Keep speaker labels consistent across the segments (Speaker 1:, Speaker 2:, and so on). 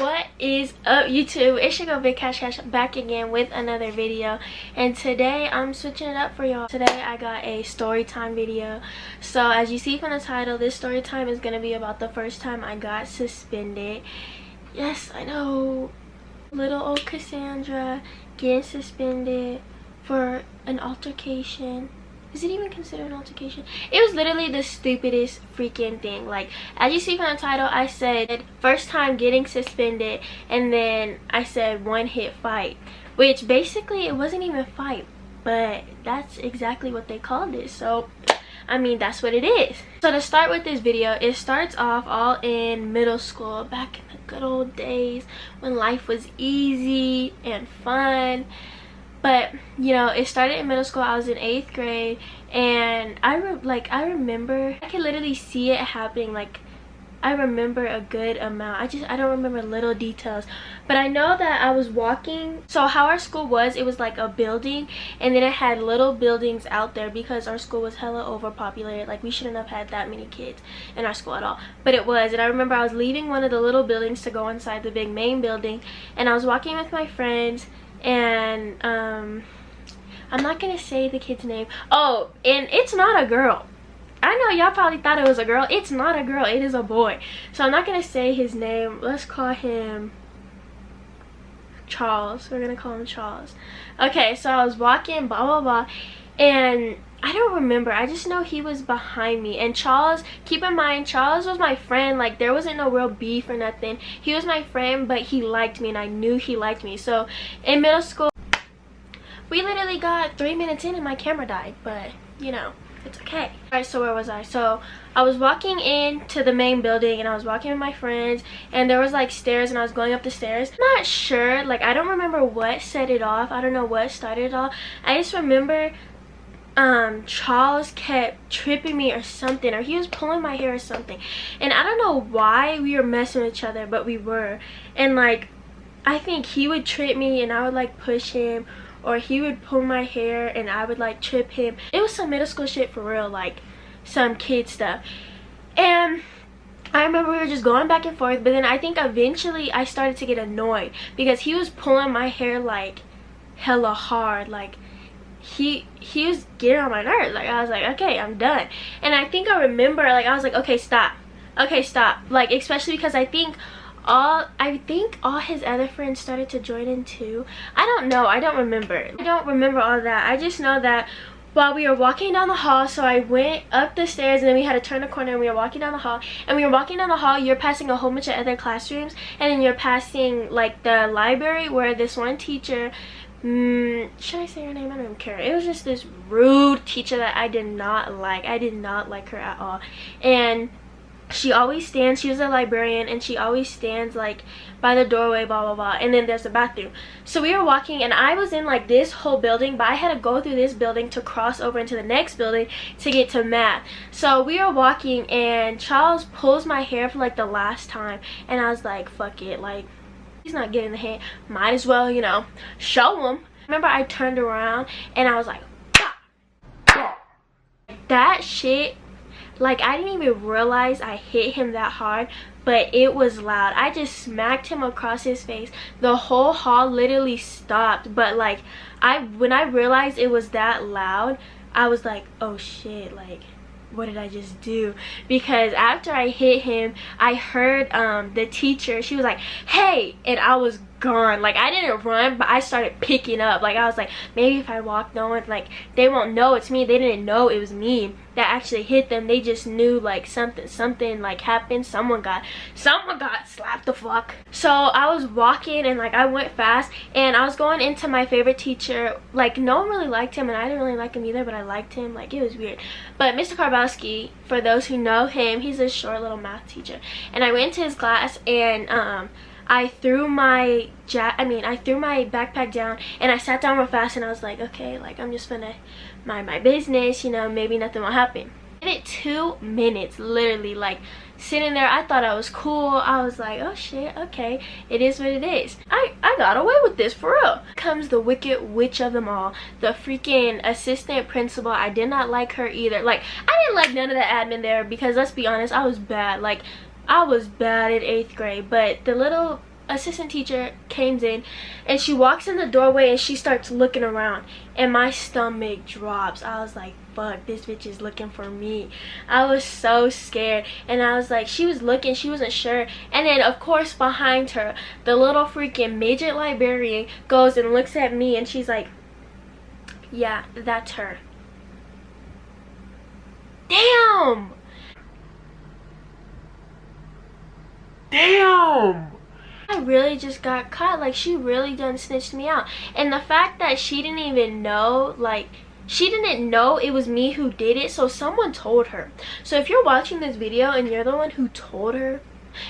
Speaker 1: What is up, YouTube? It's your girl Big Cash Cash back again with another video, and today I'm switching it up for y'all. Today I got a story time video. So as you see from the title, this story time is gonna be about the first time I got suspended. Yes, I know, little old Cassandra getting suspended for an altercation. Is it even considered an altercation? It was literally the stupidest freaking thing. Like, as you see from the title, I said first time getting suspended, and then I said one hit fight, which basically it wasn't even a fight, but that's exactly what they called it. So I mean, that's what it is. So to start with this video, it starts off all in middle school, back in the good old days when life was easy and fun. But you know, it started in middle school. I was in 8th grade, and I remember, I could literally see it happening. Like, I remember a good amount. I don't remember little details, but I know that I was walking. So how our school was, it was like a building, and then it had little buildings out there because our school was hella overpopulated. Like, we shouldn't have had that many kids in our school at all, but it was. And I remember I was leaving one of the little buildings to go inside the big main building, and I was walking with my friends, and I'm not gonna say the kid's name. Oh, and it's not a girl. I know y'all probably thought it was a girl. It's not a girl, it is a boy. So I'm not gonna say his name. Let's call him Charles. We're gonna call him Charles. Okay, so I was walking, blah blah blah, and I don't remember. I just know he was behind me. And Charles, keep in mind, Charles was my friend. Like, there wasn't no real beef or nothing. He was my friend, but he liked me, and I knew he liked me. So in middle school, we literally got 3 minutes in and my camera died, but you know, it's okay. Alright, so where was I? So I was walking into the main building, and I was walking with my friends, and there was like stairs, and I was going up the stairs. I'm not sure, like, I don't remember what set it off. I don't know what started it all. I just remember Charles kept tripping me or something, or he was pulling my hair or something, and I don't know why we were messing with each other, but we were. And like, I think he would trip me and I would like push him, or he would pull my hair and I would like trip him. It was some middle school shit for real, like some kid stuff. And I remember we were just going back and forth, but then I think eventually I started to get annoyed because he was pulling my hair like hella hard. Like, he was getting on my nerves. Like, I was like, okay, I'm done. And I think I remember, like, I was like, okay, stop, like, especially because I think all his other friends started to join in too. I don't know, I don't remember all that. I just know that while we were walking down the hall, so I went up the stairs, and then we had to turn the corner, and we were walking down the hall, you're passing a whole bunch of other classrooms, and then you're passing like the library where this one teacher, should I say her name? I don't even care. It was just this rude teacher that I did not like. I did not like her at all. And she always stands, she was a librarian, and she always stands like by the doorway, blah blah blah, and then there's the bathroom. So we were walking, and I was in like this whole building, but I had to go through this building to cross over into the next building to get to math. So we were walking, and Charles pulls my hair for like the last time, and I was like, fuck it, like, he's not getting the hit, might as well, you know, show him. Remember, I turned around and I was like, bah! That shit, like, I didn't even realize I hit him that hard, but it was loud. I just smacked him across his face. The whole hall literally stopped. But like, when I realized it was that loud, I was like, oh shit, like, what did I just do? Because after I hit him, I heard the teacher, she was like, hey, and I was gone. Like, I didn't run, but I started picking up. Like, I was like, maybe if I walk, no one, like, they won't know it's me. They didn't know it was me that actually hit them. They just knew like something like happened. Someone got slapped the fuck. So I was walking, and like, I went fast, and I was going into my favorite teacher. Like, no one really liked him, and I didn't really like him either, but I liked him. Like, it was weird. But Mr. Karbowski, for those who know him, he's a short little math teacher, and I went into his class, and I threw my backpack down, and I sat down real fast, and I was like, okay, like, I'm just gonna mind my business, you know, maybe nothing will happen. I did it 2 minutes, literally, like, sitting there. I thought I was cool. I was like, oh shit, okay, it is what it is. I got away with this, for real. Comes the wicked witch of them all, the freaking assistant principal. I did not like her either. Like, I didn't like none of the admin there, because let's be honest, I was bad. Like, I was bad in 8th grade, but the little assistant teacher came in, and she walks in the doorway and she starts looking around, and my stomach drops. I was like, fuck, this bitch is looking for me. I was so scared, and I was like, she was looking, she wasn't sure. And then of course behind her, the little freaking midget librarian goes and looks at me, and she's like, yeah, that's her. Damn! Damn! I really just got caught. Like, she really done snitched me out. And the fact that she didn't even know, like, she didn't know it was me who did it, so someone told her. So if you're watching this video and you're the one who told her,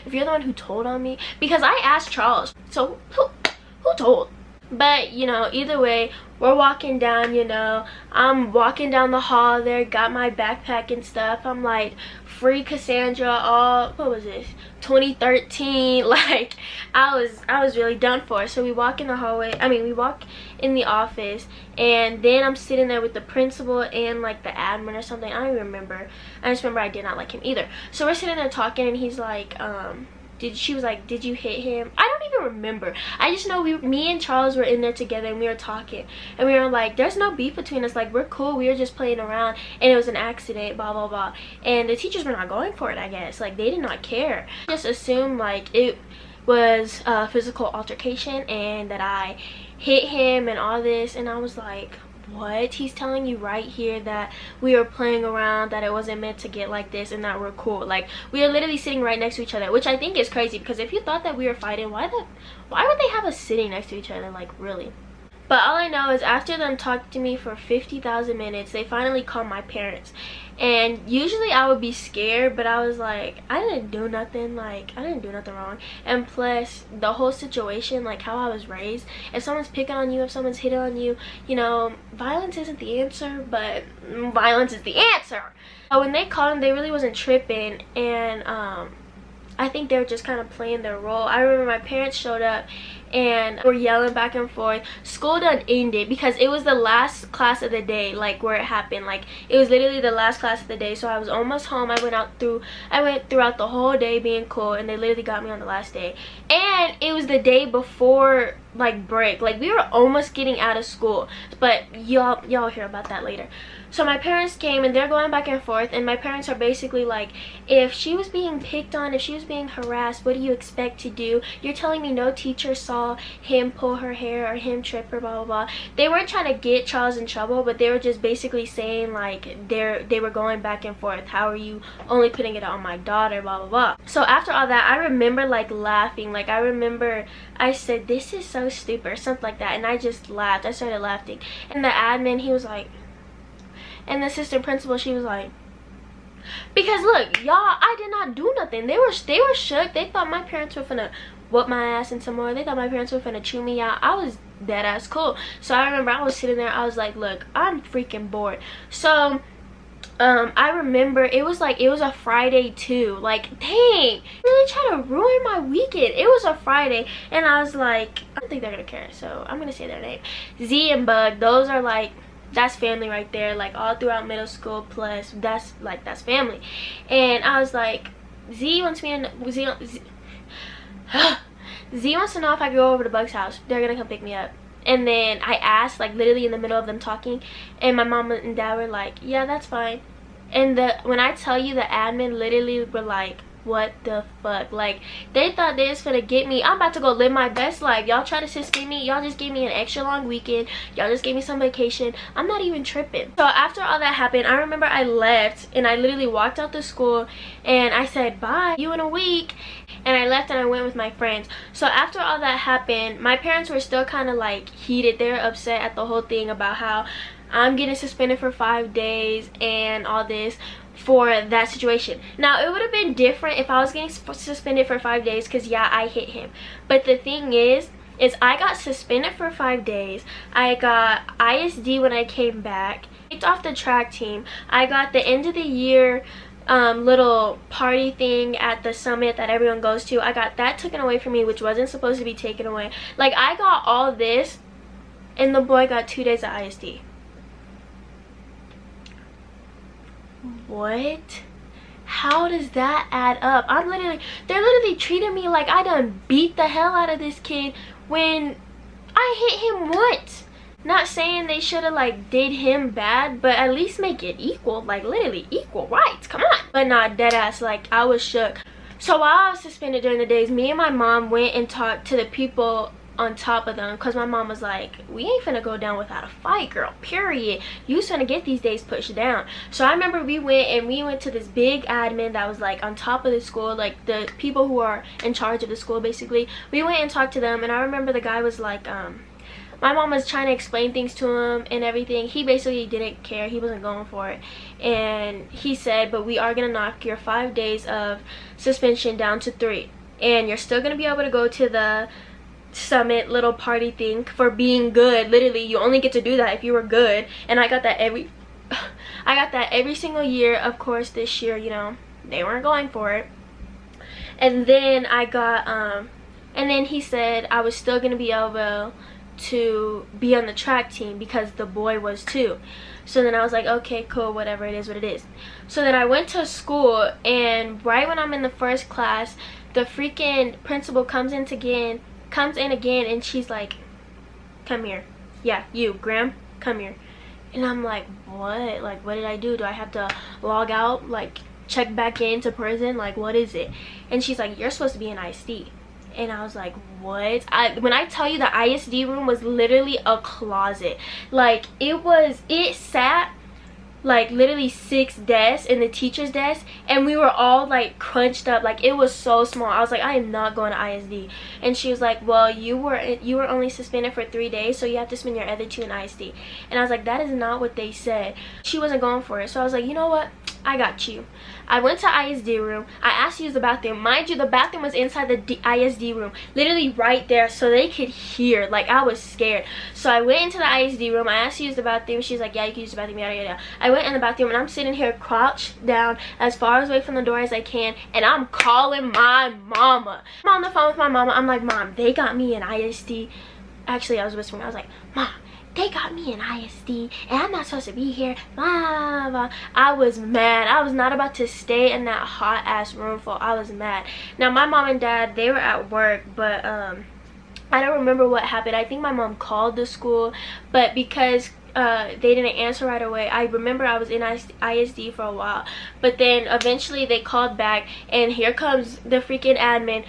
Speaker 1: if you're the one who told on me, because I asked Charles, so who told? But, you know, either way, we're walking down, you know, I'm walking down the hall there, got my backpack and stuff. I'm like, free Cassandra, all, what was this, 2013, like, I was really done for. So we walk in the hallway, we walk in the office, and then I'm sitting there with the principal and like the admin or something. I don't even remember. I just remember I did not like him either. So we're sitting there talking, and he's like, she was like, did you hit him? I don't even remember. I just know me and Charles were in there together, and we were talking, and we were like, there's no beef between us, like, we're cool, we were just playing around, and it was an accident, blah blah blah. And the teachers were not going for it, I guess. Like, they did not care. Just assumed like it was a physical altercation and that I hit him and all this. And I was like, what? He's telling you right here that we were playing around, that it wasn't meant to get like this, and that we're cool. Like, we are literally sitting right next to each other, which I think is crazy, because if you thought that we were fighting, why would they have us sitting next to each other? Like, really? But all I know is after them talking to me for 50,000 minutes, they finally called my parents. And usually I would be scared, but I was like, I didn't do nothing. Like, I didn't do nothing wrong. And plus, the whole situation, like how I was raised, if someone's picking on you, if someone's hitting on you, you know, violence isn't the answer, but violence is the answer. But when they called him, they really wasn't tripping. And I think they were just kind of playing their role. I remember my parents showed up and were yelling back and forth. School done ended because it was the last class of the day, like where it happened. Like, it was literally the last class of the day, so I was almost home. I went throughout the whole day being cool, and they literally got me on the last day. And it was the day before like break. Like, we were almost getting out of school, but y'all hear about that later. So my parents came, and they're going back and forth, and my parents are basically like, if she was being picked on, if she was being harassed, what do you expect to do? You're telling me no teacher saw him pull her hair or him trip her, blah blah blah. They weren't trying to get Charles in trouble, but they were just basically saying like they were going back and forth. How are you only putting it on my daughter, blah blah blah. So after all that, I remember like laughing. Like, I remember I said, this is so stupid or something like that, and I just laughed. I started laughing, and the admin, he was like, and the assistant principal, she was like, because look, y'all, I did not do nothing. They were shook. They thought my parents were finna whoop my ass and some more. They thought my parents were finna chew me out. I was dead ass cool. So I remember I was sitting there, I was like, look, I'm freaking bored. So I remember it was a Friday too. Like, dang, really try to ruin my weekend. It was a Friday, and I was like, I don't think they're gonna care, so I'm gonna say their name. Z and Bug, those are like, that's family right there. Like, all throughout middle school, plus that's family. And I was like, Z wants to know if I could go over to Bug's house. They're gonna come pick me up. And then I asked, like, literally in the middle of them talking, and my mom and dad were like, yeah, that's fine. And when I tell you, the admin literally were like, what the fuck? Like, they thought they was gonna get me. I'm about to go live my best life. Y'all try to suspend me. Y'all just gave me an extra long weekend. Y'all just gave me some vacation. I'm not even tripping. So after all that happened, I remember I left, and I literally walked out the school, and I said, bye, you in a week. And I left, and I went with my friends. So after all that happened, my parents were still kind of like heated. They were upset at the whole thing about how I'm getting suspended for 5 days and all this for that situation. Now, it would have been different if I was getting suspended for 5 days, because yeah, I hit him. But the thing is I got suspended for 5 days. I got ISD when I came back, kicked off the track team. I got the end of the year little party thing at the summit that everyone goes to. I got that taken away from me, which wasn't supposed to be taken away. Like, I got all this, and the boy got 2 days of ISD. What? How does that add up? They're literally treating me like I done beat the hell out of this kid when I hit him once. Not saying they should have like did him bad, but at least make it equal, like literally equal rights, come on. But nah, dead ass, like I was shook. So while I was suspended during the days, me and my mom went and talked to the people on top of them, because my mom was like, we ain't finna go down without a fight, girl, period. You finna get these days pushed down. So I remember we went to this big admin that was like on top of the school, like the people who are in charge of the school basically. We went and talked to them, and I remember the guy was like, my mom was trying to explain things to him and everything. He basically didn't care. He wasn't going for it. And he said, but we are going to knock your 5 days of suspension down to 3. And you're still going to be able to go to the summit little party thing for being good. Literally, you only get to do that if you were good. And I got that every single year. Of course, this year, you know, they weren't going for it. And then I got, and then he said I was still going to be able to be on the track team because the boy was too. So then I was like, okay, cool, whatever, it is what it is. So then I went to school, and right when I'm in the first class, the freaking principal comes in again, and she's like, come here. Yeah, you, Graham, come here. And I'm like, what? Like, what did I do? Do I have to log out, like check back into prison? Like, what is it? And she's like, you're supposed to be in ISD. And I was like, what? When I tell you the ISD room was literally a closet. Like, it sat like literally 6 desks in the teacher's desk, and we were all like crunched up. Like, it was so small. I was like, I am not going to ISD. And she was like, well, you were only suspended for 3 days, so you have to spend your other 2 in ISD. And I was like, that is not what they said. She wasn't going for it. So I was like, you know what, I got you. I went to ISD room. I asked to use the bathroom. Mind you, the bathroom was inside the ISD room, literally right there, so they could hear. Like, I was scared. So I went into the ISD room. I asked to use the bathroom. She's like, yeah, you can use the bathroom, yada yada. I went in the bathroom, and I'm sitting here crouched down as far away from the door as I can, and I'm calling my mama. I'm on the phone with my mama. I'm like, Mom, they got me in ISD. Actually, I was whispering. I was like, Mom, they got me in ISD, and I'm not supposed to be here. Blah, blah. I was mad. I was not about to stay in that hot ass room full. I was mad. Now, my mom and dad, they were at work, but I don't remember what happened. I think my mom called the school, but because they didn't answer right away, I remember I was in ISD for a while. But then eventually they called back, and here comes the freaking admin,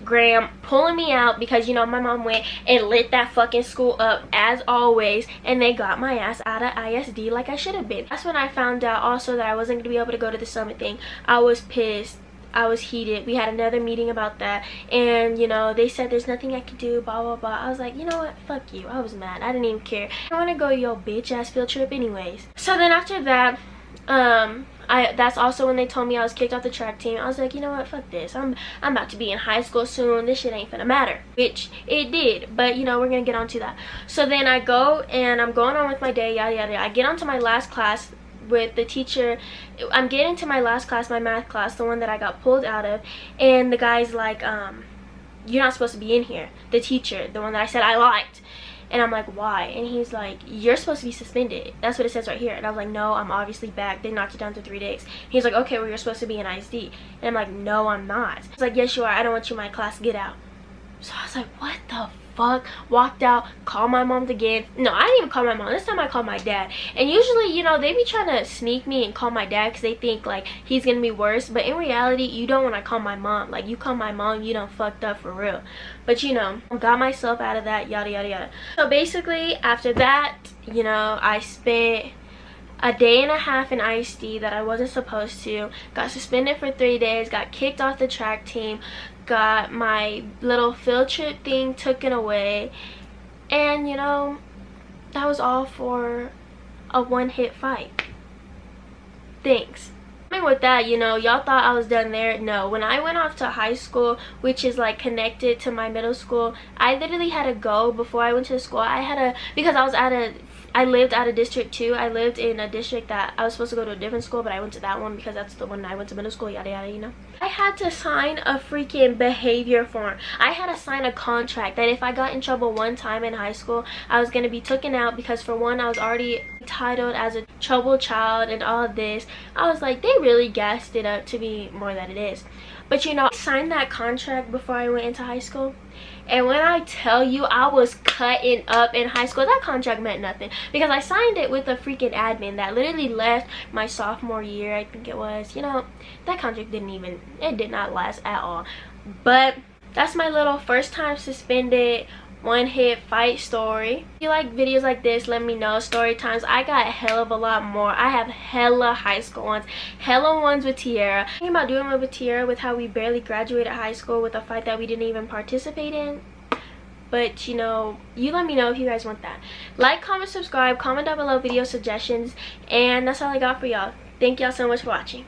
Speaker 1: Graham, pulling me out because, you know, my mom went and lit that fucking school up as always, and they got my ass out of ISD like I should have been. That's when I found out also that I wasn't going to be able to go to the summit thing. I was pissed. I was heated. We had another meeting about that, and, you know, they said there's nothing I could do, blah blah blah. I was like, you know what, fuck you. I was mad. I didn't even care. I want to go your bitch ass field trip anyways. So then after that, that's also when they told me I was kicked off the track team. I was like, you know what, fuck this. I'm about to be in high school soon. This shit ain't finna matter. Which it did, but, you know, we're gonna get onto that. So then I go, and I'm going on with my day, yada yada. I get onto my last class with the teacher. I'm getting to my last class, my math class, the one that I got pulled out of, and the guy's like, you're not supposed to be in here. The teacher, the one that I said I liked. And I'm like, why? And he's like, you're supposed to be suspended. That's what it says right here. And I was like, no, I'm obviously back. They knocked it down to 3 days. He's like, okay, well, you're supposed to be in ISD. And I'm like, no, I'm not. He's like, yes, you are. I don't want you in my class. Get out. So I was like, what the fuck? Walked out, called my mom again. No, I didn't even call my mom. This time I called my dad. And usually, you know, they be trying to sneak me and call my dad because they think, like, he's gonna be worse. But in reality, you don't want to call my mom. Like, you call my mom, you done fucked up for real. But, you know, got myself out of that, yada, yada, yada. So basically, after that, you know, I spent a day and a half in ISD that I wasn't supposed to. Got suspended for 3 days. Got kicked off the track team. Got my little field trip thing taken away, and, you know, that was all for a one-hit fight. Thanks. I mean, with that, you know, y'all thought I was done there. No, when I went off to high school, which is like connected to my middle school, I literally had to go before I went to the school. Because I lived out of district 2. I lived in a district that I was supposed to go to a different school, but I went to that one because that's the one I went to middle school, yada yada, you know. I had to sign a freaking behavior form. I had to sign a contract that if I got in trouble one time in high school, I was going to be taken out, because for one, I was already titled as a troubled child and all of this. I was like, they really gassed it up to be more than it is. But you know, I signed that contract before I went into high school, and when I tell you I was cutting up in high school, that contract meant nothing, because I signed it with a freaking admin that literally left my sophomore year, I think it was. You know, that contract did not last at all. But that's my little first time suspended one-hit fight story. If you like videos like this, let me know. Story times, I got a hell of a lot more. I have hella high school ones, hella ones with Tiara. Thinking about doing one with Tiara, with how we barely graduated high school with a fight that we didn't even participate in. But you know, you let me know if you guys want that. Like, comment, subscribe, comment down below video suggestions, and that's all I got for y'all. Thank y'all so much for watching.